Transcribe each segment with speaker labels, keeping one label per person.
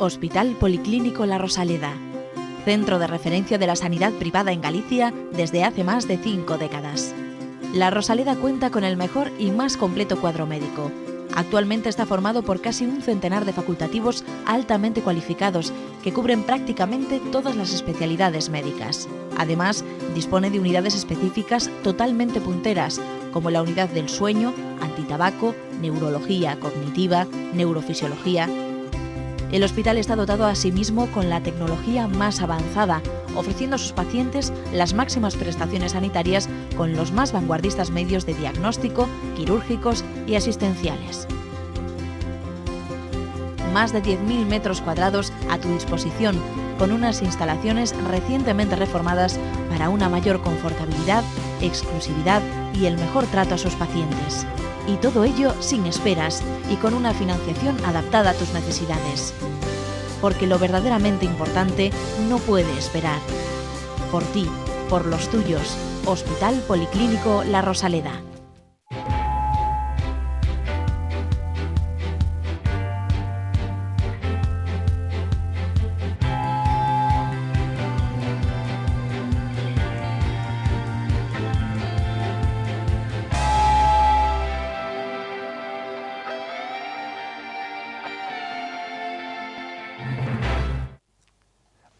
Speaker 1: Hospital Policlínico La Rosaleda, centro de referencia de la sanidad privada en Galicia desde hace más de 5 décadas. La Rosaleda cuenta con el mejor y más completo cuadro médico. Actualmente está formado por casi un centenar de facultativos altamente cualificados que cubren prácticamente todas las especialidades médicas. Además, dispone de unidades específicas totalmente punteras, como la unidad del sueño, antitabaco, neurología cognitiva, neurofisiología. El hospital está dotado asimismo con la tecnología más avanzada, ofreciendo a sus pacientes las máximas prestaciones sanitarias con los más vanguardistas medios de diagnóstico, quirúrgicos y asistenciales. Más de 10.000 metros cuadrados a tu disposición, con unas instalaciones recientemente reformadas para una mayor confortabilidad, exclusividad y el mejor trato a sus pacientes. Y todo ello sin esperas y con una financiación adaptada a tus necesidades. Porque lo verdaderamente importante no puede esperar. Por ti, por los tuyos, Hospital Policlínico La Rosaleda.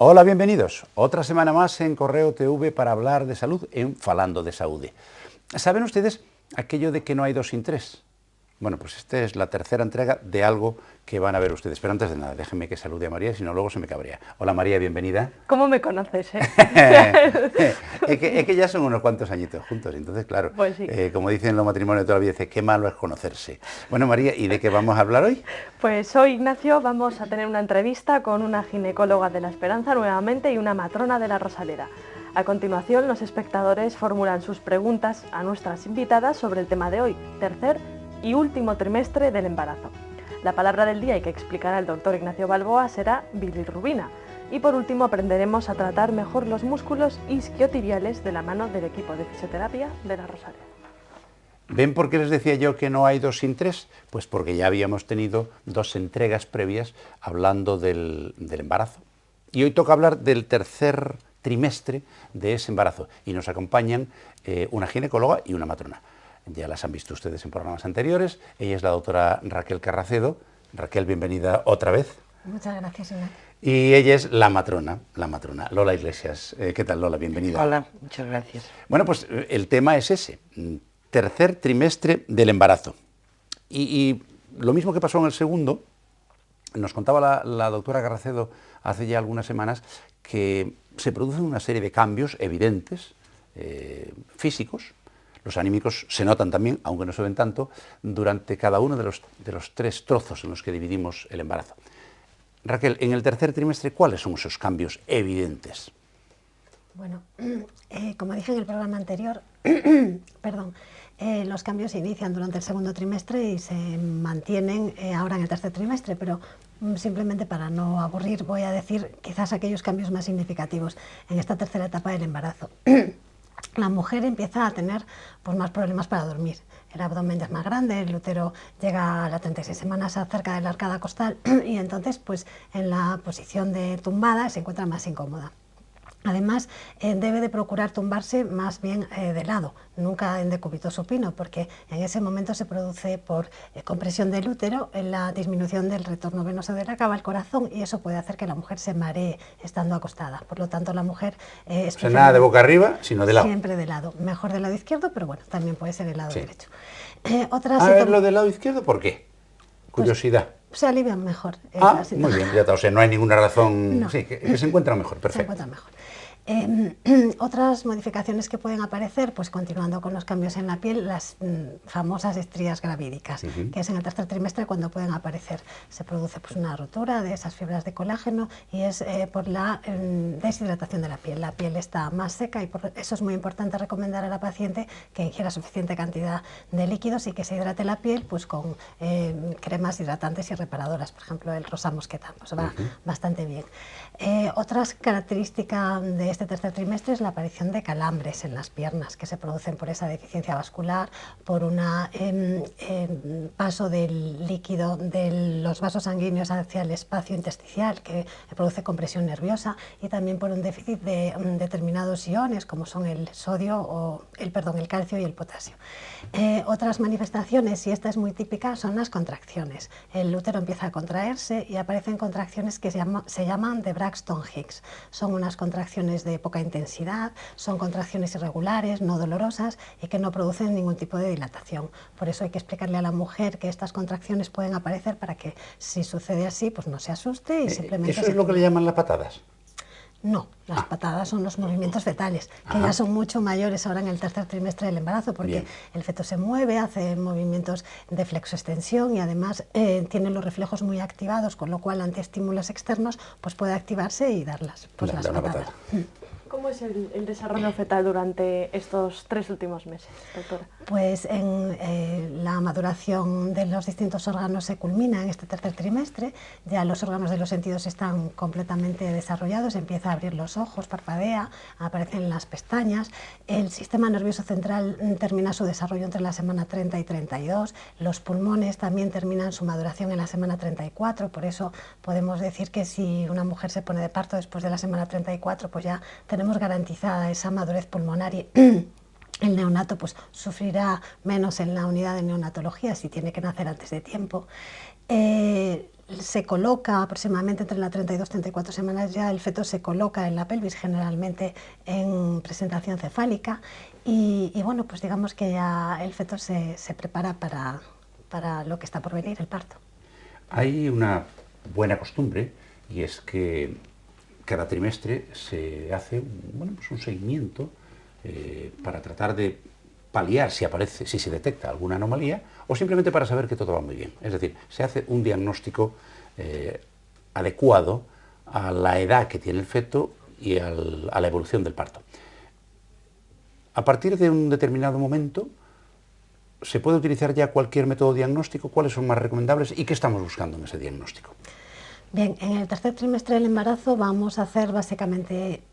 Speaker 2: Hola, bienvenidos. Otra semana más en Correo TV para hablar de salud en Falando de Saúde. ¿Saben ustedes aquello de que no hay dos sin tres? Bueno, pues esta es la tercera entrega de algo que van a ver ustedes. Pero antes de nada, déjenme que salude a María, si no luego se me cabrea. Hola María, bienvenida.
Speaker 3: ¿Cómo me conoces,
Speaker 2: es que ya son unos cuantos añitos juntos, entonces claro,
Speaker 3: pues sí.
Speaker 2: Como dicen en los matrimonios de toda la vida, dice, qué malo es conocerse. Bueno María, ¿y de qué vamos a hablar hoy?
Speaker 3: Pues hoy, Ignacio, vamos a tener una entrevista con una ginecóloga de la Esperanza nuevamente y una matrona de la Rosaleda. A continuación, los espectadores formulan sus preguntas a nuestras invitadas sobre el tema de hoy, tercer y último trimestre del embarazo. La palabra del día y que explicará el doctor Ignacio Balboa será bilirrubina. Y por último aprenderemos a tratar mejor los músculos isquiotibiales de la mano del equipo de fisioterapia de la Rosaleda.
Speaker 2: ¿Ven por qué les decía yo que no hay dos sin tres? Pues porque ya habíamos tenido dos entregas previas hablando del embarazo. Y hoy toca hablar del tercer trimestre de ese embarazo. Y nos acompañan una ginecóloga y una matrona. Ya las han visto ustedes en programas anteriores. Ella es la doctora Raquel Carracedo. Raquel, bienvenida otra vez.
Speaker 4: Muchas gracias, Ignacio.
Speaker 2: Y ella es la matrona, Lola Iglesias. ¿Qué tal, Lola? Bienvenida.
Speaker 5: Hola, muchas gracias.
Speaker 2: Bueno, pues el tema es ese, tercer trimestre del embarazo. Y lo mismo que pasó en el segundo, nos contaba la doctora Carracedo hace ya algunas semanas que se producen una serie de cambios evidentes, físicos. Los anímicos se notan también, aunque no se ven tanto, durante cada uno de los tres trozos en los que dividimos el embarazo. Raquel, en el tercer trimestre, ¿cuáles son esos cambios evidentes?
Speaker 4: Bueno, como dije en el programa anterior, perdón, los cambios se inician durante el segundo trimestre y se mantienen ahora en el tercer trimestre, pero simplemente para no aburrir voy a decir quizás aquellos cambios más significativos en esta tercera etapa del embarazo. La mujer empieza a tener pues, más problemas para dormir. El abdomen ya es más grande, el útero llega a las 36 semanas cerca de la arcada costal y entonces pues, en la posición de tumbada se encuentra más incómoda. Además, debe de procurar tumbarse más bien de lado, nunca en decúbito supino, porque en ese momento se produce por compresión del útero la disminución del retorno venoso de la cava al corazón y eso puede hacer que la mujer se maree estando acostada. Por lo tanto, la mujer...
Speaker 2: o sea, nada de boca arriba, sino de lado.
Speaker 4: Siempre de lado. Mejor del lado izquierdo, pero bueno, también puede ser el lado derecho.
Speaker 2: A ver, lo del lado izquierdo, ¿por qué? Curiosidad.
Speaker 4: Pues, se alivian mejor.
Speaker 2: Muy bien, ya está. O sea, no hay ninguna razón... No. Sí, que se encuentran mejor, perfecto.
Speaker 4: Se encuentran mejor. Otras modificaciones que pueden aparecer, pues continuando con los cambios en la piel, las famosas estrías gravídicas, que es en el tercer trimestre cuando pueden aparecer. Se produce pues, una rotura de esas fibras de colágeno y es por la deshidratación de la piel. La piel está más seca y por eso es muy importante recomendar a la paciente que ingiera suficiente cantidad de líquidos y que se hidrate la piel pues, con cremas hidratantes y reparadoras, por ejemplo el rosa mosqueta, pues va bastante bien. Otras características de este este tercer trimestre es la aparición de calambres en las piernas que se producen por esa deficiencia vascular, por un paso del líquido de los vasos sanguíneos hacia el espacio intersticial que produce compresión nerviosa, y también por un déficit de determinados iones como son el sodio el calcio y el potasio. Otras manifestaciones, y esta es muy típica, son las contracciones. El útero empieza a contraerse y aparecen contracciones que se llaman de Braxton-Hicks. Son unas contracciones de poca intensidad, son contracciones irregulares, no dolorosas y que no producen ningún tipo de dilatación. Por eso hay que explicarle a la mujer que estas contracciones pueden aparecer para que, si sucede así, pues no se asuste y simplemente...
Speaker 2: ¿Eso es lo que le llaman las patadas?
Speaker 4: No, las patadas son los movimientos fetales, que ya son mucho mayores ahora en el tercer trimestre del embarazo, porque el feto se mueve, hace movimientos de flexoextensión y además tiene los reflejos muy activados, con lo cual ante estímulos externos pues puede activarse y darlas, pues las patadas.
Speaker 3: ¿Cómo es el desarrollo fetal durante estos 3 últimos meses, doctora?
Speaker 4: Pues la maduración de los distintos órganos se culmina en este tercer trimestre, ya los órganos de los sentidos están completamente desarrollados, empieza a abrir los ojos, parpadea, aparecen las pestañas, el sistema nervioso central termina su desarrollo entre la semana 30 y 32, los pulmones también terminan su maduración en la semana 34, por eso podemos decir que si una mujer se pone de parto después de la semana 34, pues ya tenemos garantizada esa madurez pulmonar y el neonato pues sufrirá menos en la unidad de neonatología si tiene que nacer antes de tiempo. Se coloca aproximadamente entre las 32 y 34 semanas, ya el feto se coloca en la pelvis, generalmente en presentación cefálica, y bueno, pues digamos que ya el feto se prepara para lo que está por venir, el parto.
Speaker 2: Hay una buena costumbre, y es que cada trimestre se hace un seguimiento para tratar de paliar si se detecta alguna anomalía, o simplemente para saber que todo va muy bien. Es decir, se hace un diagnóstico adecuado a la edad que tiene el feto y a la evolución del parto. A partir de un determinado momento, ¿se puede utilizar ya cualquier método diagnóstico? ¿Cuáles son más recomendables y qué estamos buscando en ese diagnóstico?
Speaker 4: Bien, en el tercer trimestre del embarazo vamos a hacer básicamente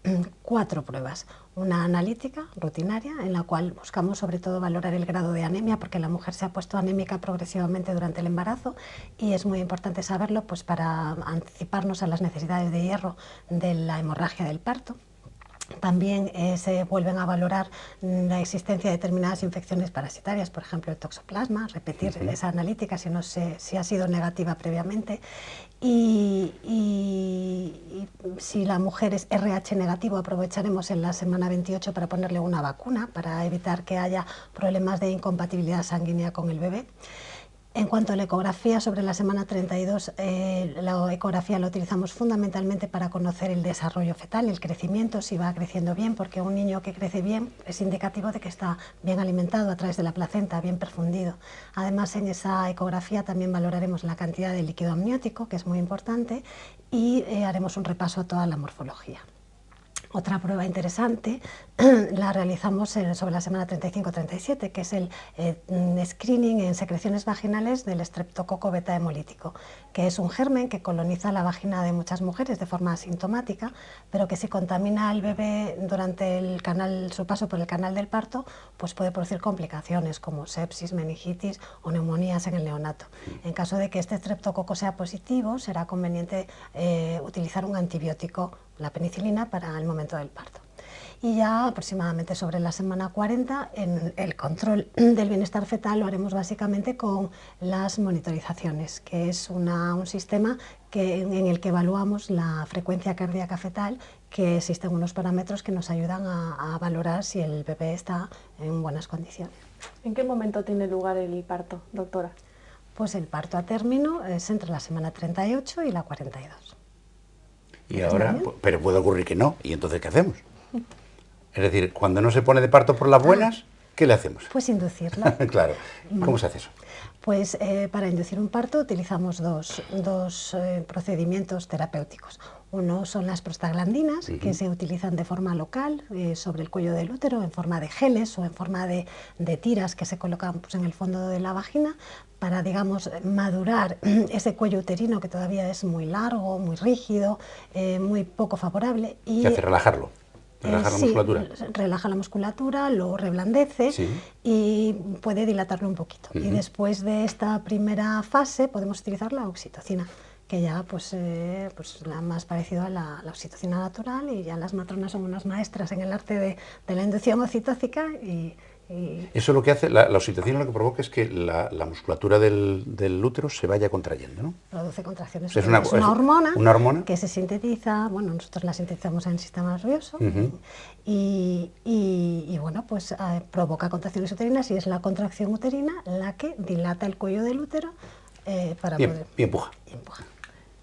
Speaker 4: 4 pruebas. Una analítica rutinaria, en la cual buscamos sobre todo valorar el grado de anemia, porque la mujer se ha puesto anémica progresivamente durante el embarazo y es muy importante saberlo pues, para anticiparnos a las necesidades de hierro de la hemorragia del parto. También se vuelven a valorar la existencia de determinadas infecciones parasitarias, por ejemplo el toxoplasma, repetir esa analítica si ha sido negativa previamente, y si la mujer es RH negativo aprovecharemos en la semana 28 para ponerle una vacuna para evitar que haya problemas de incompatibilidad sanguínea con el bebé. En cuanto a la ecografía, sobre la semana 32, la ecografía la utilizamos fundamentalmente para conocer el desarrollo fetal, el crecimiento, si va creciendo bien, porque un niño que crece bien es indicativo de que está bien alimentado a través de la placenta, bien perfundido. Además, en esa ecografía también valoraremos la cantidad de líquido amniótico, que es muy importante, y haremos un repaso a toda la morfología. Otra prueba interesante la realizamos sobre la semana 35-37, que es el screening en secreciones vaginales del estreptococo beta hemolítico, que es un germen que coloniza la vagina de muchas mujeres de forma asintomática, pero que si contamina al bebé durante su paso por el canal del parto, pues puede producir complicaciones como sepsis, meningitis o neumonías en el neonato. En caso de que este estreptococo sea positivo, será conveniente utilizar un antibiótico, la penicilina, para el momento del parto. Y ya aproximadamente sobre la semana 40, en el control del bienestar fetal lo haremos básicamente con las monitorizaciones, que es un sistema en el que evaluamos la frecuencia cardíaca fetal, que existen unos parámetros que nos ayudan a valorar si el bebé está en buenas condiciones.
Speaker 3: ¿En qué momento tiene lugar el parto, doctora?
Speaker 4: Pues el parto a término es entre la semana 38 y la 42.
Speaker 2: Y ahora, pero puede ocurrir que no, ¿y entonces qué hacemos? Es decir, cuando no se pone de parto por las buenas, ¿qué le hacemos?
Speaker 4: Pues inducirla.
Speaker 2: Claro. ¿Cómo se hace eso?
Speaker 4: Pues para inducir un parto utilizamos dos procedimientos terapéuticos. Uno son las prostaglandinas, que se utilizan de forma local sobre el cuello del útero, en forma de geles o en forma de tiras que se colocan pues, en el fondo de la vagina para, digamos, madurar ese cuello uterino que todavía es muy largo, muy rígido, muy poco favorable.
Speaker 2: Se hace relajarlo. Relajar la musculatura.
Speaker 4: Relaja la musculatura, lo reblandece y puede dilatarlo un poquito. Y después de esta primera fase podemos utilizar la oxitocina, que ya pues la más parecido a la oxitocina natural, y ya las matronas son unas maestras en el arte de la inducción oxitócica y
Speaker 2: eso lo que hace, la oxitocina lo que provoca es que la musculatura del útero se vaya contrayendo, ¿no?
Speaker 4: Produce contracciones.
Speaker 2: O sea,
Speaker 4: es una hormona
Speaker 2: que
Speaker 4: se sintetiza, bueno, nosotros la sintetizamos en el sistema nervioso y bueno, pues provoca contracciones uterinas, y es la contracción uterina la que dilata el cuello del útero para poder...
Speaker 2: Y empuja.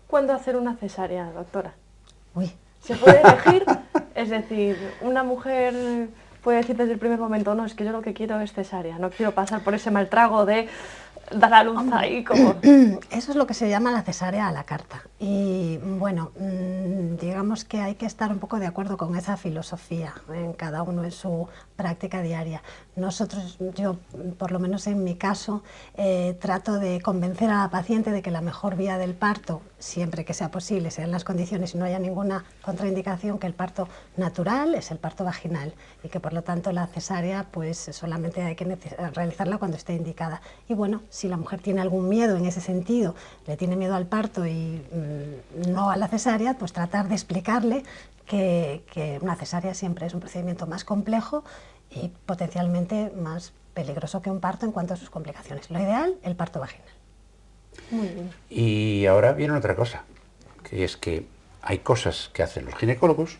Speaker 3: ¿Cuándo hacer una cesárea, doctora?
Speaker 4: Uy.
Speaker 3: ¿Se puede elegir? Es decir, una mujer puede decir desde el primer momento, no, es que yo lo que quiero es cesárea, no quiero pasar por ese mal trago de dar a luz ahí como...
Speaker 4: Eso es lo que se llama la cesárea a la carta. Y bueno, digamos que hay que estar un poco de acuerdo con esa filosofía en cada uno en su práctica diaria. Nosotros, yo por lo menos en mi caso, trato de convencer a la paciente de que la mejor vía del parto, siempre que sea posible, sean las condiciones y no haya ninguna contraindicación, que el parto natural es el parto vaginal, y que por lo tanto la cesárea pues solamente hay que realizarla cuando esté indicada. Y bueno, si la mujer tiene algún miedo en ese sentido, le tiene miedo al parto y no a la cesárea, pues tratar de explicarle que una cesárea siempre es un procedimiento más complejo y potencialmente más peligroso que un parto en cuanto a sus complicaciones. Lo ideal, el parto vaginal.
Speaker 3: Muy bien.
Speaker 2: Y ahora viene otra cosa, que es que hay cosas que hacen los ginecólogos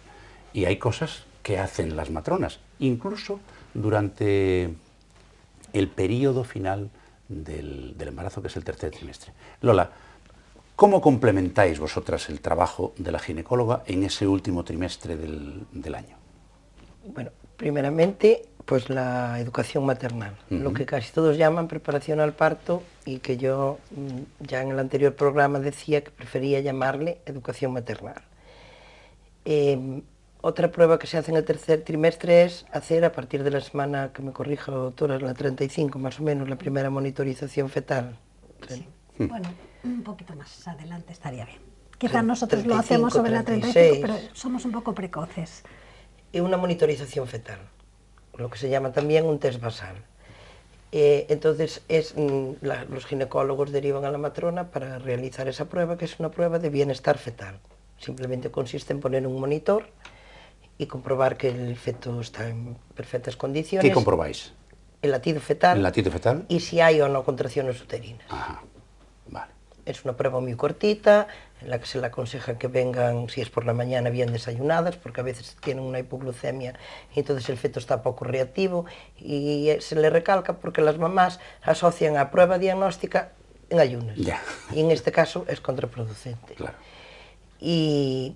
Speaker 2: y hay cosas que hacen las matronas, incluso durante el periodo final del embarazo, que es el tercer trimestre. Lola, ¿cómo complementáis vosotras el trabajo de la ginecóloga en ese último trimestre del año?
Speaker 5: Bueno, primeramente, pues la educación maternal, lo que casi todos llaman preparación al parto, y que yo ya en el anterior programa decía que prefería llamarle educación maternal. Otra prueba que se hace en el tercer trimestre es hacer, a partir de la semana, que me corrija la doctora, la 35 más o menos, la primera monitorización fetal.
Speaker 4: Sí. Bueno, un poquito más adelante estaría bien. Quizás nosotros
Speaker 5: 35,
Speaker 4: lo hacemos sobre
Speaker 5: 36.
Speaker 4: la 35, pero somos un poco precoces.
Speaker 5: Y una monitorización fetal, lo que se llama también un test basal. Entonces los ginecólogos derivan a la matrona para realizar esa prueba, que es una prueba de bienestar fetal. Simplemente consiste en poner un monitor y comprobar que el feto está en perfectas condiciones.
Speaker 2: ¿Qué comprobáis?
Speaker 5: El latido fetal.
Speaker 2: ¿El latido fetal?
Speaker 5: Y si hay o no contracciones uterinas.
Speaker 2: Ajá, vale.
Speaker 5: Es una prueba muy cortita, en la que se le aconseja que vengan, si es por la mañana, bien desayunadas, porque a veces tienen una hipoglucemia y entonces el feto está poco reactivo, y se le recalca porque las mamás asocian a prueba diagnóstica en ayunas.
Speaker 2: Ya.
Speaker 5: Y en este caso es contraproducente.
Speaker 2: Claro.
Speaker 5: Y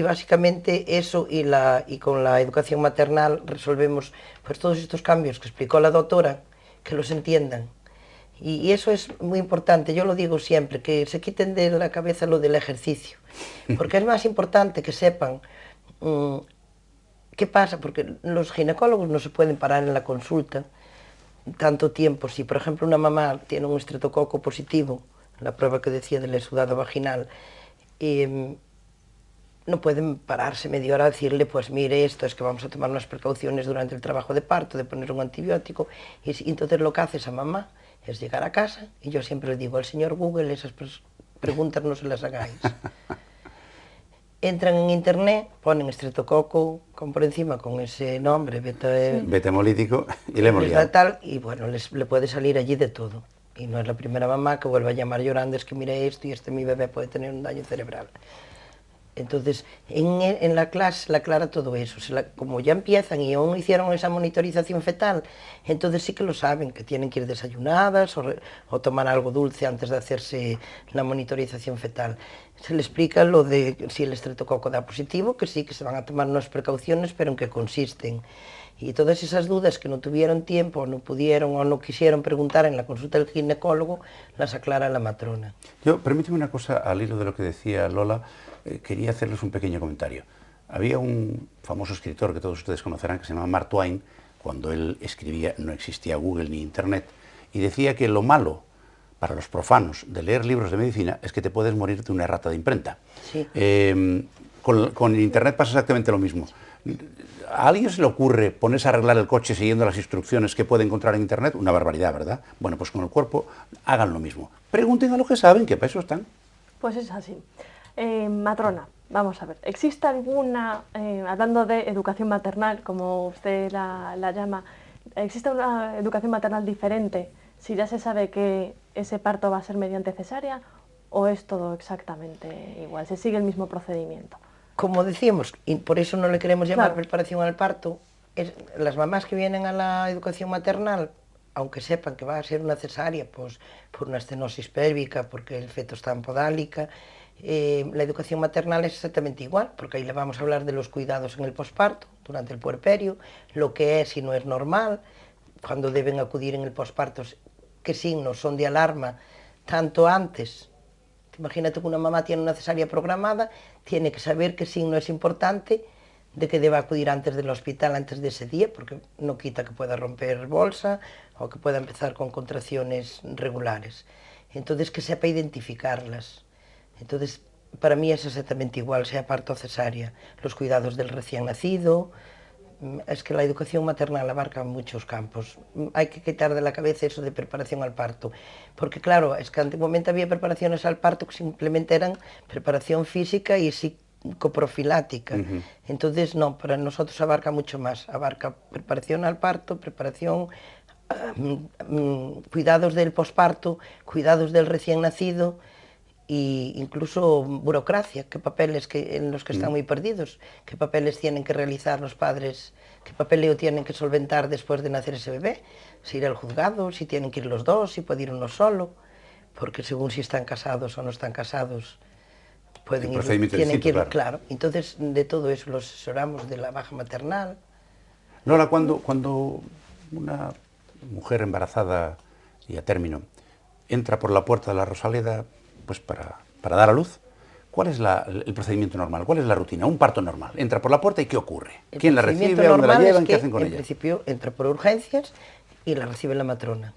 Speaker 5: básicamente eso, y con la educación maternal resolvemos pues todos estos cambios que explicó la doctora, que los entiendan. Y eso es muy importante, yo lo digo siempre, que se quiten de la cabeza lo del ejercicio, porque es más importante que sepan qué pasa, porque los ginecólogos no se pueden parar en la consulta tanto tiempo. Si por ejemplo una mamá tiene un estreptococo positivo, la prueba que decía del exudado vaginal, no pueden pararse media hora a decirle, pues mire, esto es que vamos a tomar unas precauciones durante el trabajo de parto, de poner un antibiótico, y entonces lo que hace esa mamá es llegar a casa, y yo siempre le digo al señor Google, esas preguntas no se las hagáis. Entran en internet, ponen estreptococo, por encima con ese nombre,
Speaker 2: beta hemolítico, y le hemos liado.
Speaker 5: Tal, y bueno, le puede salir allí de todo. Y no es la primera mamá que vuelve a llamar llorando, es que mire esto y mi bebé puede tener un daño cerebral. Entonces, en la clase se le aclara todo eso. Como ya empiezan y aún hicieron esa monitorización fetal, entonces sí que lo saben, que tienen que ir desayunadas o tomar algo dulce antes de hacerse la monitorización fetal. Se le explica lo de si el estreptococo da positivo, que sí, que se van a tomar unas precauciones, pero en qué consisten. Y todas esas dudas que no tuvieron tiempo, no pudieron o no quisieron preguntar en la consulta del ginecólogo, las aclara la matrona.
Speaker 2: Permíteme una cosa al hilo de lo que decía Lola. Quería hacerles un pequeño comentario. Había un famoso escritor que todos ustedes conocerán, que se llama Mark Twain. Cuando él escribía no existía Google ni Internet, y decía que lo malo para los profanos de leer libros de medicina es que te puedes morir de una errata de imprenta.
Speaker 5: Sí.
Speaker 2: Con Internet pasa exactamente lo mismo. ¿A alguien se le ocurre ponerse a arreglar el coche siguiendo las instrucciones que puede encontrar en Internet? Una barbaridad, ¿verdad? Bueno, pues con el cuerpo hagan lo mismo. Pregunten a los que saben, que para eso están.
Speaker 3: Pues es así. Matrona, vamos a ver, ¿existe alguna, hablando de educación maternal, como usted la llama, ¿existe una educación maternal diferente si ya se sabe que ese parto va a ser mediante cesárea o es todo exactamente igual? ¿Se sigue el mismo procedimiento?
Speaker 5: Como decíamos, y por eso no le queremos llamar preparación al parto, las mamás que vienen a la educación maternal, aunque sepan que va a ser una cesárea, pues por una estenosis pélvica, porque el feto está en podálica, la educación maternal es exactamente igual, porque ahí le vamos a hablar de los cuidados en el posparto, durante el puerperio, lo que es y no es normal, cuando deben acudir en el posparto, qué signos son de alarma, tanto antes. Imagínate que una mamá tiene una cesárea programada, tiene que saber qué signo es importante de que deba acudir antes del hospital, antes de ese día, porque no quita que pueda romper bolsa o que pueda empezar con contracciones regulares. Entonces, que sepa identificarlas. Entonces, para mí es exactamente igual, sea parto o cesárea. Los cuidados del recién nacido. Es que la educación maternal abarca muchos campos. Hay que quitar de la cabeza eso de preparación al parto. Porque claro, es que antiguamente había preparaciones al parto que simplemente eran preparación física y psicoprofiláctica. Entonces, no, para nosotros abarca mucho más. Abarca preparación al parto, preparación, cuidados del posparto, cuidados del recién nacido, e incluso burocracia, qué papeles en los que están muy perdidos, qué papeles tienen que realizar los padres, qué papeleo tienen que solventar después de nacer ese bebé, si ir al juzgado, si tienen que ir los dos, si puede ir uno solo, porque según si están casados o no están casados, pueden ir, tienen que ir, claro. Entonces, de todo eso los asesoramos, de la baja maternal.
Speaker 2: Lola, cuando una mujer embarazada y a término entra por la puerta de la Rosaleda, pues para dar a luz, ¿cuál es el procedimiento normal? ¿Cuál es la rutina? Un parto normal. Entra por la puerta y ¿qué ocurre? ¿Quién la recibe? ¿A dónde la llevan? ¿Qué hacen con ella?
Speaker 5: En principio entra por urgencias y la recibe la matrona.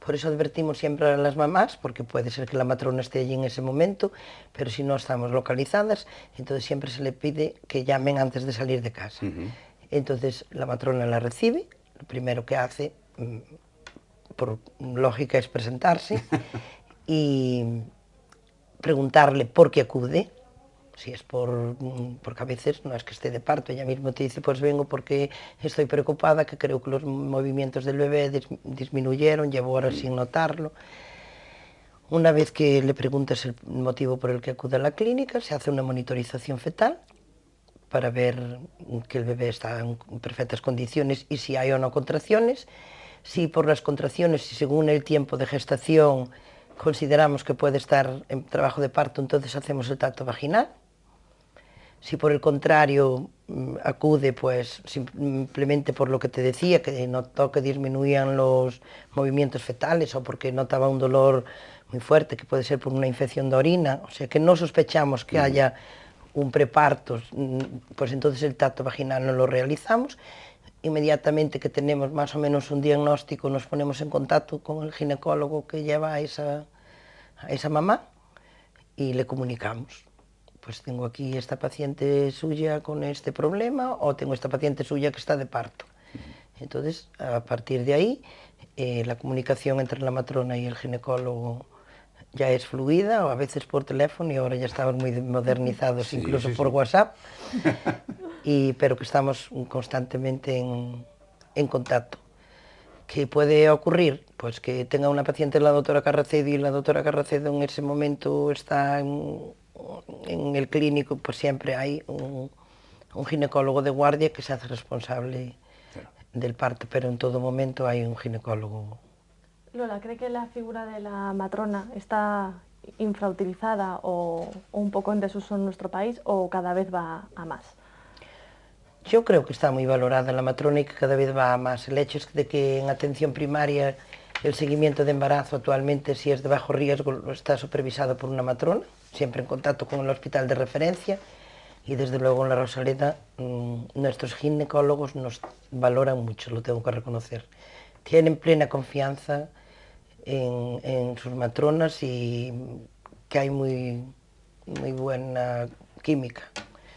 Speaker 5: Por eso advertimos siempre a las mamás, porque puede ser que la matrona esté allí en ese momento, pero si no estamos localizadas, entonces siempre se le pide que llamen antes de salir de casa. Entonces la matrona la recibe, lo primero que hace, por lógica, es presentarse y preguntarle por qué acude, si es porque a veces no es que esté de parto, ella misma te dice, pues vengo porque estoy preocupada, que creo que los movimientos del bebé disminuyeron, llevo horas sin notarlo. Una vez que le preguntas el motivo por el que acude a la clínica, se hace una monitorización fetal para ver que el bebé está en perfectas condiciones y si hay o no contracciones. Si por las contracciones y según el tiempo de gestación consideramos que puede estar en trabajo de parto, entonces hacemos el tacto vaginal. Si por el contrario acude, pues simplemente por lo que te decía, que notó que disminuían los movimientos fetales o porque notaba un dolor muy fuerte, que puede ser por una infección de orina, o sea que no sospechamos que haya un preparto, pues entonces el tacto vaginal no lo realizamos. Inmediatamente que tenemos más o menos un diagnóstico, nos ponemos en contacto con el ginecólogo que lleva a esa mamá y le comunicamos. Pues tengo aquí esta paciente suya con este problema o tengo esta paciente suya que está de parto. Entonces, a partir de ahí, la comunicación entre la matrona y el ginecólogo ya es fluida, o a veces por teléfono, y ahora ya estamos muy modernizados, incluso por WhatsApp, pero que estamos constantemente en contacto. ¿Qué puede ocurrir? Pues que tenga una paciente la doctora Carracedo y la doctora Carracedo en ese momento está en el clínico, pues siempre hay un ginecólogo de guardia que se hace responsable del parto, pero en todo momento hay un ginecólogo.
Speaker 3: Lola, ¿cree que la figura de la matrona está infrautilizada o un poco en desuso en nuestro país o cada vez va a más?
Speaker 5: Yo creo que está muy valorada la matrona y que cada vez va a más. El hecho es de que en atención primaria el seguimiento de embarazo actualmente, si es de bajo riesgo, está supervisado por una matrona, siempre en contacto con el hospital de referencia, y desde luego en la Rosaleda nuestros ginecólogos nos valoran mucho, lo tengo que reconocer. Tienen plena confianza en sus matronas y que hay muy buena química.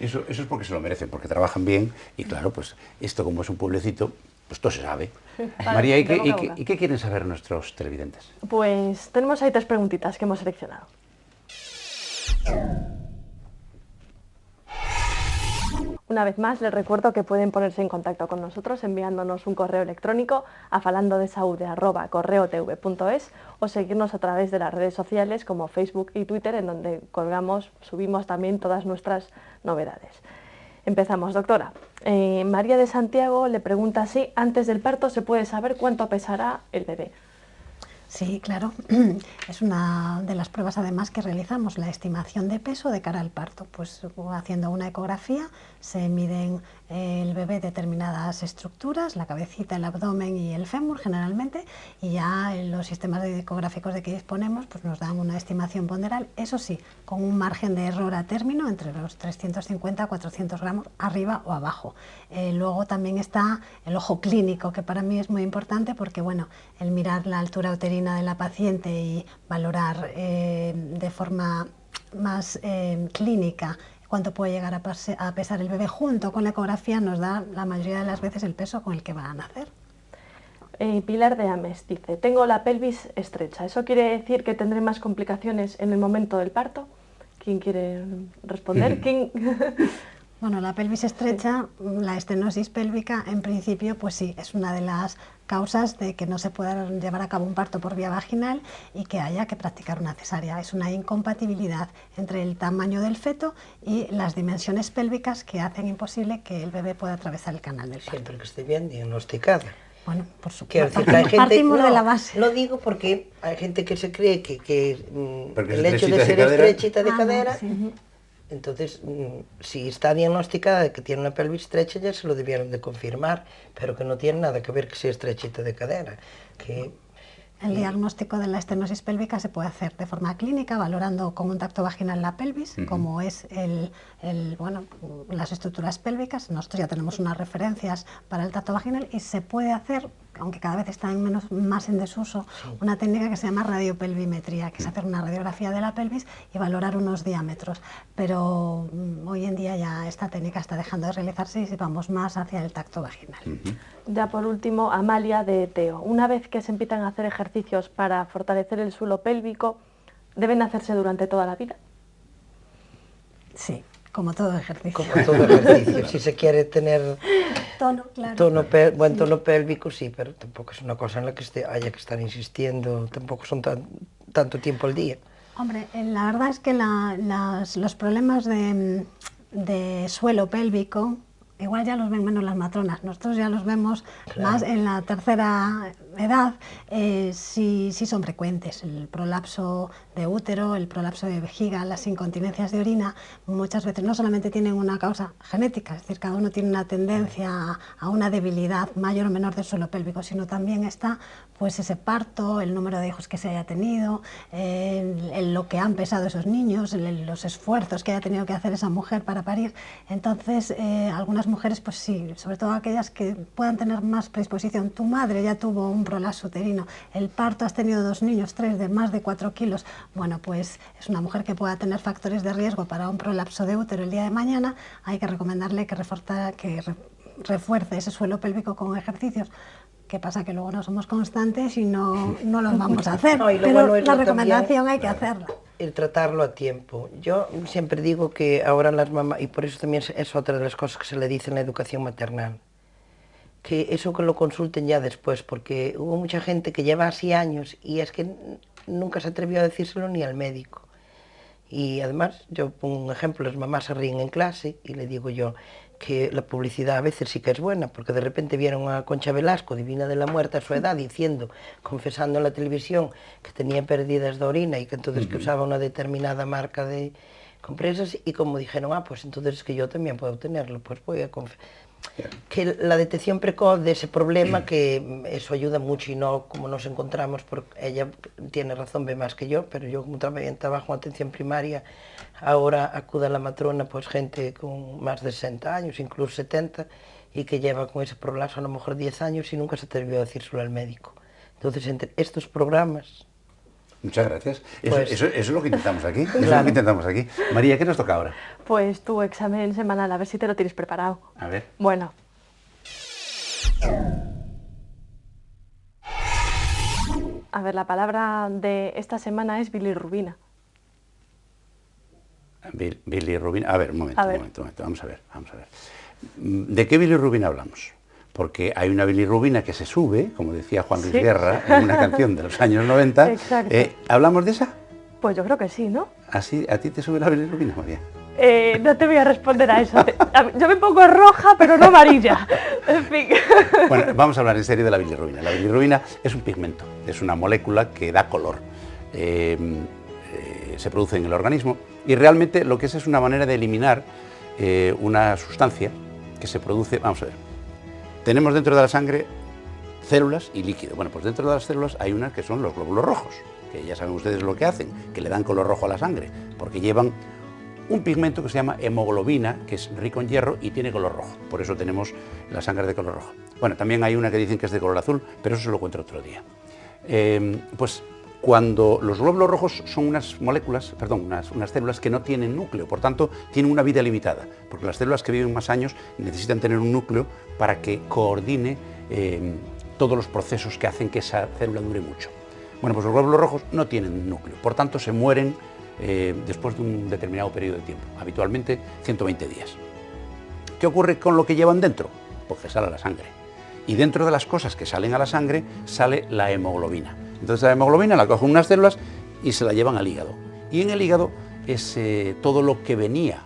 Speaker 2: Eso es porque se lo merecen, porque trabajan bien y claro, pues esto como es un pueblecito, pues todo se sabe.
Speaker 3: Vale,
Speaker 2: María, ¿y
Speaker 3: de boca a boca.
Speaker 2: qué quieren saber nuestros televidentes?
Speaker 3: Pues tenemos ahí 3 preguntitas que hemos seleccionado. Una vez más, les recuerdo que pueden ponerse en contacto con nosotros enviándonos un correo electrónico a falandodesaude@correotv.es o seguirnos a través de las redes sociales como Facebook y Twitter, en donde subimos también todas nuestras novedades. Empezamos, doctora. María de Santiago le pregunta si antes del parto se puede saber cuánto pesará el bebé.
Speaker 4: Sí, claro. Es una de las pruebas además que realizamos, la estimación de peso de cara al parto. Pues haciendo una ecografía se miden el bebé determinadas estructuras, la cabecita, el abdomen y el fémur generalmente, y ya en los sistemas ecográficos de que disponemos pues nos dan una estimación ponderal, eso sí, con un margen de error a término entre los 350 a 400 gramos arriba o abajo. Luego también está el ojo clínico, que para mí es muy importante porque bueno, el mirar la altura uterina de la paciente y valorar de forma más clínica cuánto puede llegar a pesar el bebé junto con la ecografía nos da la mayoría de las veces el peso con el que va a nacer.
Speaker 3: Pilar de Ames dice, tengo la pelvis estrecha, ¿eso quiere decir que tendré más complicaciones en el momento del parto? ¿Quién quiere responder? ¿Quién?
Speaker 4: Bueno, la pelvis estrecha, la estenosis pélvica, en principio, pues sí, es una de las causas de que no se pueda llevar a cabo un parto por vía vaginal y que haya que practicar una cesárea. Es una incompatibilidad entre el tamaño del feto y las dimensiones pélvicas que hacen imposible que el bebé pueda atravesar el canal del parto.
Speaker 5: Siempre que esté bien diagnosticada.
Speaker 4: Bueno, por supuesto.
Speaker 5: Quiero decir que hay gente,
Speaker 4: partimos de la base.
Speaker 5: Lo digo porque hay gente que se cree que el hecho de
Speaker 2: estrechita
Speaker 5: ser
Speaker 2: de cadera.
Speaker 5: estrechita de cadera,
Speaker 4: no, sí.
Speaker 5: entonces si está diagnosticada de que tiene una pelvis estrecha ya se lo debieron de confirmar, pero que no tiene nada que ver que sea estrechita de cadera. Que
Speaker 4: El diagnóstico de la estenosis pélvica se puede hacer de forma clínica, valorando con un tacto vaginal la pelvis, como es bueno, las estructuras pélvicas. Nosotros ya tenemos unas referencias para el tacto vaginal y se puede hacer, aunque cada vez está más en desuso, una técnica que se llama radiopelvimetría, que es hacer una radiografía de la pelvis y valorar unos diámetros. Pero hoy en día ya esta técnica está dejando de realizarse y vamos más hacia el tacto vaginal.
Speaker 3: Ya por último, Amalia de Teo. Una vez que se empiezan a hacer ejercicios para fortalecer el suelo pélvico, ¿deben hacerse durante toda la vida?
Speaker 4: Sí, como todo ejercicio.
Speaker 5: como todo ejercicio, si se quiere tener
Speaker 4: Tono, claro.
Speaker 5: buen tono pélvico, sí, pero tampoco es una cosa en la que haya que estar insistiendo, tampoco son tanto tiempo al día.
Speaker 4: Hombre, la verdad es que los problemas de suelo pélvico igual ya los ven menos las matronas, nosotros ya los vemos más en la tercera edad, sí son frecuentes. El prolapso de útero, el prolapso de vejiga, las incontinencias de orina, muchas veces no solamente tienen una causa genética, es decir, cada uno tiene una tendencia a una debilidad mayor o menor del suelo pélvico, sino también está pues ese parto, el número de hijos que se haya tenido, lo que han pesado esos niños, los esfuerzos que haya tenido que hacer esa mujer para parir. Entonces, algunas mujeres, pues sí, sobre todo aquellas que puedan tener más predisposición. Tu madre ya tuvo un prolapso uterino, el parto, has tenido 2 niños, 3 de más de 4 kilos. Bueno, pues es una mujer que pueda tener factores de riesgo para un prolapso de útero el día de mañana. Hay que recomendarle que refuerce ese suelo pélvico con ejercicios. ¿Qué pasa? Que luego no somos constantes y no los vamos a hacer,
Speaker 5: No, y lo
Speaker 4: pero
Speaker 5: bueno es
Speaker 4: la
Speaker 5: lo
Speaker 4: recomendación
Speaker 5: también,
Speaker 4: hay que hacerla.
Speaker 5: El tratarlo a tiempo. Yo siempre digo que ahora las mamás, y por eso también es otra de las cosas que se le dice en la educación maternal, que eso que lo consulten ya después, porque hubo mucha gente que lleva así años y es que nunca se atrevió a decírselo ni al médico. Y además, yo pongo un ejemplo, las mamás se ríen en clase y le digo yo que la publicidad a veces sí que es buena, porque de repente vieron a Concha Velasco, divina de la muerte a su edad, diciendo, confesando en la televisión que tenía pérdidas de orina y que entonces que usaba una determinada marca de compresas, y como dijeron, pues entonces es que yo también puedo tenerlo, pues voy a confesar. Que la detección precoz de ese problema, que eso ayuda mucho, y no como nos encontramos, porque ella tiene razón, ve más que yo, pero yo como también trabajo en atención primaria, ahora acude a la matrona pues gente con más de 60 años, incluso 70, y que lleva con ese prolapso a lo mejor 10 años y nunca se atrevió a decírselo al médico. Entonces, entre estos programas
Speaker 2: Muchas gracias.
Speaker 5: Pues-
Speaker 2: Eso es lo que intentamos aquí. Eso es lo
Speaker 5: Claro.
Speaker 2: que intentamos aquí. María, ¿qué nos toca ahora?
Speaker 3: Pues tu examen semanal, a ver si te lo tienes preparado.
Speaker 2: A ver.
Speaker 3: Bueno. A ver, la palabra de esta semana es bilirrubina.
Speaker 2: Bilirrubina. A ver, un momento,
Speaker 3: A ver.
Speaker 2: un momento. Vamos a ver. ¿De qué bilirrubina hablamos? Porque hay una bilirrubina que se sube, como decía Juan Luis
Speaker 3: Sí.
Speaker 2: Guerra en una canción de los años 90.
Speaker 3: Exacto.
Speaker 2: ¿Hablamos de esa?
Speaker 3: Pues yo creo que sí, ¿no?
Speaker 2: ¿Así, ¿A ti te sube la bilirrubina, María?
Speaker 3: No te voy a responder a eso. Yo me pongo roja, pero no amarilla. En fin.
Speaker 2: Bueno, vamos a hablar en serio de la bilirrubina. La bilirrubina es un pigmento, es una molécula que da color. Se produce en el organismo y realmente lo que es una manera de eliminar una sustancia que se produce. Vamos a ver. Tenemos dentro de la sangre células y líquido. Bueno, pues dentro de las células hay unas que son los glóbulos rojos, que ya saben ustedes lo que hacen, que le dan color rojo a la sangre, porque llevan un pigmento que se llama hemoglobina, que es rico en hierro y tiene color rojo. Por eso tenemos la sangre de color rojo. Bueno, también hay una que dicen que es de color azul, pero eso se lo cuento otro día. Pues cuando los glóbulos rojos son unas moléculas, perdón, unas células que no tienen núcleo, por tanto, tienen una vida limitada, porque las células que viven más años necesitan tener un núcleo para que coordine todos los procesos que hacen que esa célula dure mucho. Bueno, pues los glóbulos rojos no tienen núcleo, por tanto, se mueren después de un determinado periodo de tiempo, habitualmente 120 días. ¿Qué ocurre con lo que llevan dentro? Pues que sale a la sangre. Y dentro de las cosas que salen a la sangre sale la hemoglobina. Entonces la hemoglobina la cogen unas células y se la llevan al hígado. Y en el hígado todo lo que venía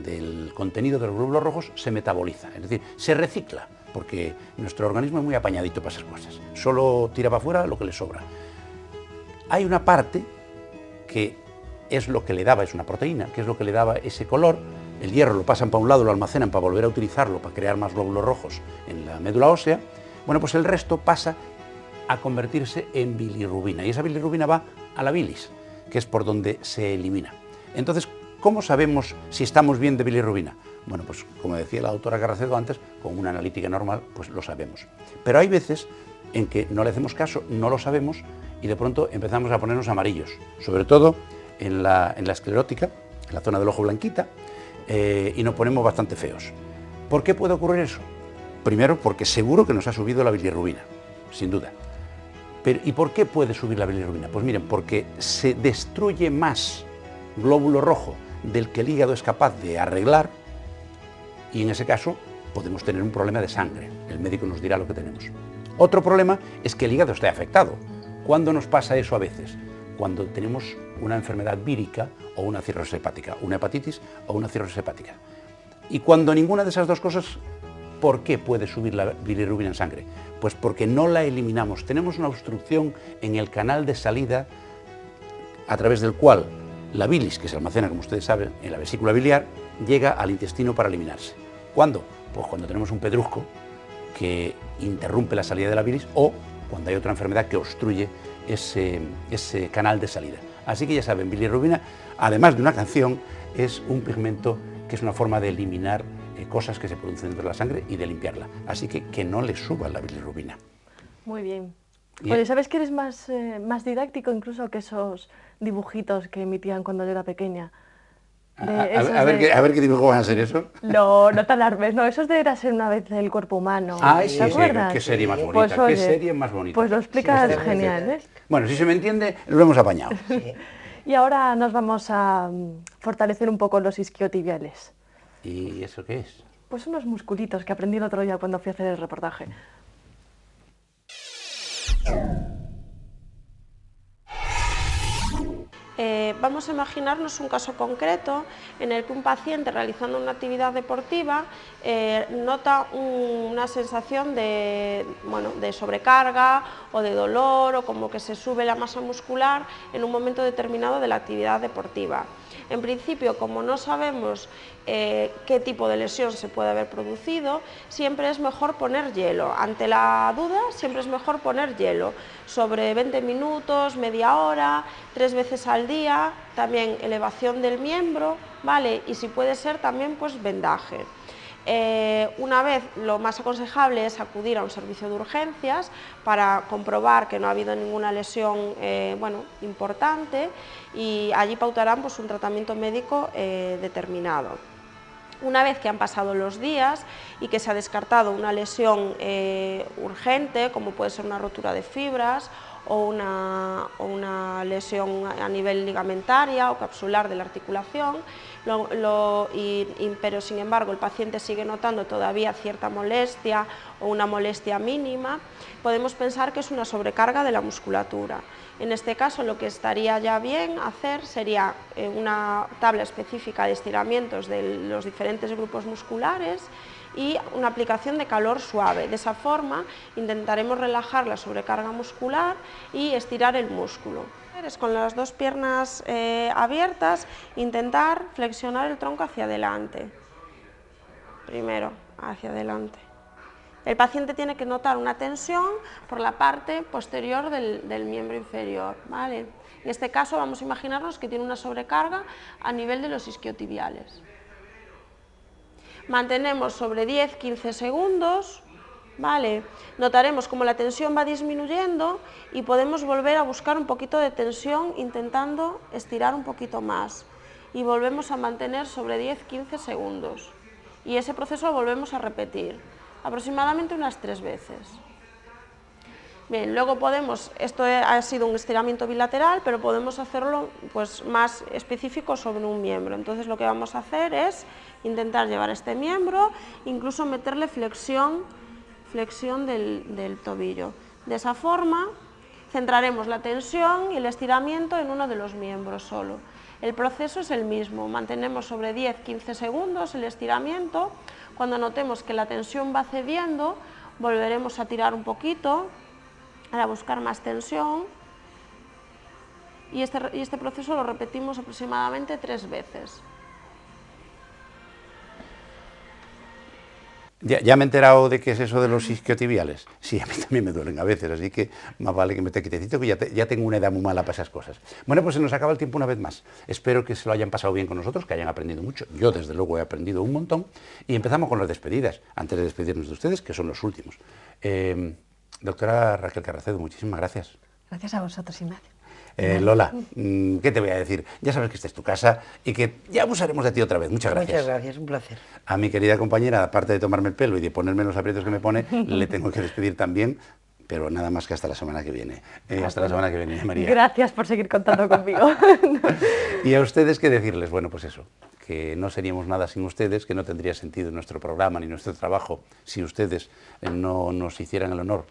Speaker 2: del contenido de los glóbulos rojos se metaboliza, es decir, se recicla, porque nuestro organismo es muy apañadito para esas cosas. Solo tira para afuera lo que le sobra. Hay una parte que es lo que le daba, es una proteína, que es lo que le daba ese color. El hierro lo pasan para un lado, lo almacenan para volver a utilizarlo, para crear más glóbulos rojos en la médula ósea. Bueno, pues el resto pasa a convertirse en bilirrubina, y esa bilirrubina va a la bilis, que es por donde se elimina. Entonces, ¿cómo sabemos si estamos bien de bilirrubina? Bueno, pues como decía la doctora Carracedo antes, con una analítica normal, pues lo sabemos. Pero hay veces en que no le hacemos caso, no lo sabemos, y de pronto empezamos a ponernos amarillos, sobre todo en la esclerótica, en la zona del ojo blanquita, y nos ponemos bastante feos. ¿Por qué puede ocurrir eso? Primero, porque seguro que nos ha subido la bilirrubina, sin duda. ¿Y por qué puede subir la bilirrubina? Pues miren, porque se destruye más glóbulo rojo del que el hígado es capaz de arreglar, y en ese caso podemos tener un problema de sangre. El médico nos dirá lo que tenemos. Otro problema es que el hígado esté afectado. ¿Cuándo nos pasa eso a veces? Cuando tenemos una enfermedad vírica o una cirrosis hepática, una hepatitis o una cirrosis hepática. Y cuando ninguna de esas dos cosas, ¿por qué puede subir la bilirrubina en sangre? Pues porque no la eliminamos. Tenemos una obstrucción en el canal de salida a través del cual la bilis, que se almacena, como ustedes saben, en la vesícula biliar, llega al intestino para eliminarse. ¿Cuándo? Pues cuando tenemos un pedrusco que interrumpe la salida de la bilis o cuando hay otra enfermedad que obstruye ese canal de salida. Así que ya saben, bilirrubina, además de una canción, es un pigmento que es una forma de eliminar cosas que se producen dentro de la sangre y de limpiarla. Así que no le suba la bilirrubina.
Speaker 3: Muy bien.
Speaker 2: Y-
Speaker 3: Oye, ¿sabes que eres más didáctico incluso que esos dibujitos que emitían cuando yo era pequeña?
Speaker 2: A ver qué dibujo van a ser eso.
Speaker 3: No, no te alarmes, no, esos de Érase una vez el cuerpo humano.
Speaker 2: Ay,
Speaker 3: ¿Te
Speaker 2: sí,
Speaker 3: acuerdas?
Speaker 2: qué serie más bonita,
Speaker 3: Pues,
Speaker 2: qué
Speaker 3: oye,
Speaker 2: serie más bonita.
Speaker 3: Pues lo explicas
Speaker 5: Sí,
Speaker 3: genial, ¿eh?
Speaker 2: Bueno, si se me entiende, lo hemos apañado.
Speaker 5: Sí.
Speaker 3: Y ahora nos vamos a fortalecer un poco los isquiotibiales.
Speaker 2: ¿Y eso qué es?
Speaker 3: Pues unos musculitos que aprendí el otro día cuando fui a hacer el reportaje.
Speaker 6: Vamos a imaginarnos un caso concreto en el que un paciente realizando una actividad deportiva nota una sensación de sobrecarga o de dolor o como que se sube la masa muscular en un momento determinado de la actividad deportiva. En principio, como no sabemos qué tipo de lesión se puede haber producido, siempre es mejor poner hielo. Ante la duda, siempre es mejor poner hielo, sobre 20 minutos, media hora, 3 veces al día, también elevación del miembro, ¿vale? Y si puede ser también pues vendaje. Una vez, lo más aconsejable es acudir a un servicio de urgencias para comprobar que no ha habido ninguna lesión importante, y allí pautarán pues, un tratamiento médico determinado. Una vez que han pasado los días y que se ha descartado una lesión urgente, como puede ser una rotura de fibras o una lesión a nivel ligamentaria o capsular de la articulación, pero sin embargo el paciente sigue notando todavía cierta molestia o una molestia mínima, podemos pensar que es una sobrecarga de la musculatura. En este caso, lo que estaría ya bien hacer sería una tabla específica de estiramientos de los diferentes grupos musculares y una aplicación de calor suave. De esa forma intentaremos relajar la sobrecarga muscular y estirar el músculo. Con las dos piernas abiertas, intentar flexionar el tronco hacia adelante. Primero, hacia adelante. El paciente tiene que notar una tensión por la parte posterior del miembro inferior, ¿vale? En este caso vamos a imaginarnos que tiene una sobrecarga a nivel de los isquiotibiales. Mantenemos sobre 10-15 segundos, ¿vale? Notaremos como la tensión va disminuyendo y podemos volver a buscar un poquito de tensión intentando estirar un poquito más. Y volvemos a mantener sobre 10-15 segundos. Y ese proceso lo volvemos a repetir aproximadamente unas 3 veces. Bien, luego esto ha sido un estiramiento bilateral, pero podemos hacerlo pues, más específico sobre un miembro. Entonces lo que vamos a hacer es intentar llevar este miembro, incluso meterle flexión del tobillo. De esa forma centraremos la tensión y el estiramiento en uno de los miembros solo. El proceso es el mismo, mantenemos sobre 10-15 segundos el estiramiento. Cuando notemos que la tensión va cediendo, volveremos a tirar un poquito para buscar más tensión, y este proceso lo repetimos aproximadamente 3 veces.
Speaker 2: Ya me he enterado de qué es eso de los isquiotibiales. Sí, a mí también me duelen a veces, así que más vale que me esté quietecito, que ya tengo una edad muy mala para esas cosas. Bueno, pues se nos acaba el tiempo una vez más. Espero que se lo hayan pasado bien con nosotros, que hayan aprendido mucho. Yo, desde luego, he aprendido un montón. Y empezamos con las despedidas, antes de despedirnos de ustedes, que son los últimos. Doctora Raquel Carracedo, muchísimas gracias.
Speaker 4: Gracias a vosotros, Ignacio.
Speaker 2: Lola, ¿qué te voy a decir? Ya sabes que esta es tu casa y que ya abusaremos de ti otra vez. Muchas gracias.
Speaker 5: Muchas gracias, un placer.
Speaker 2: A mi querida compañera, aparte de tomarme el pelo y de ponerme los aprietos que me pone, le tengo que despedir también, pero nada más que hasta la semana que viene. Hasta la semana que viene, María.
Speaker 3: Gracias por seguir contando conmigo.
Speaker 2: Y a ustedes, ¿qué decirles? Bueno, pues eso, que no seríamos nada sin ustedes, que no tendría sentido nuestro programa ni nuestro trabajo si ustedes no nos hicieran el honor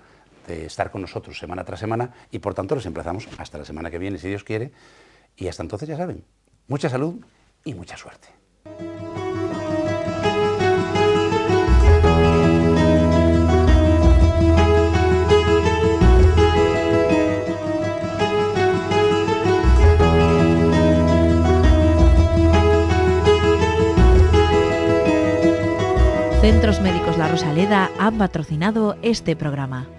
Speaker 2: de estar con nosotros semana tras semana, y por tanto los emplazamos hasta la semana que viene, si Dios quiere, y hasta entonces ya saben, mucha salud y mucha suerte.
Speaker 1: Centros Médicos La Rosaleda han patrocinado este programa.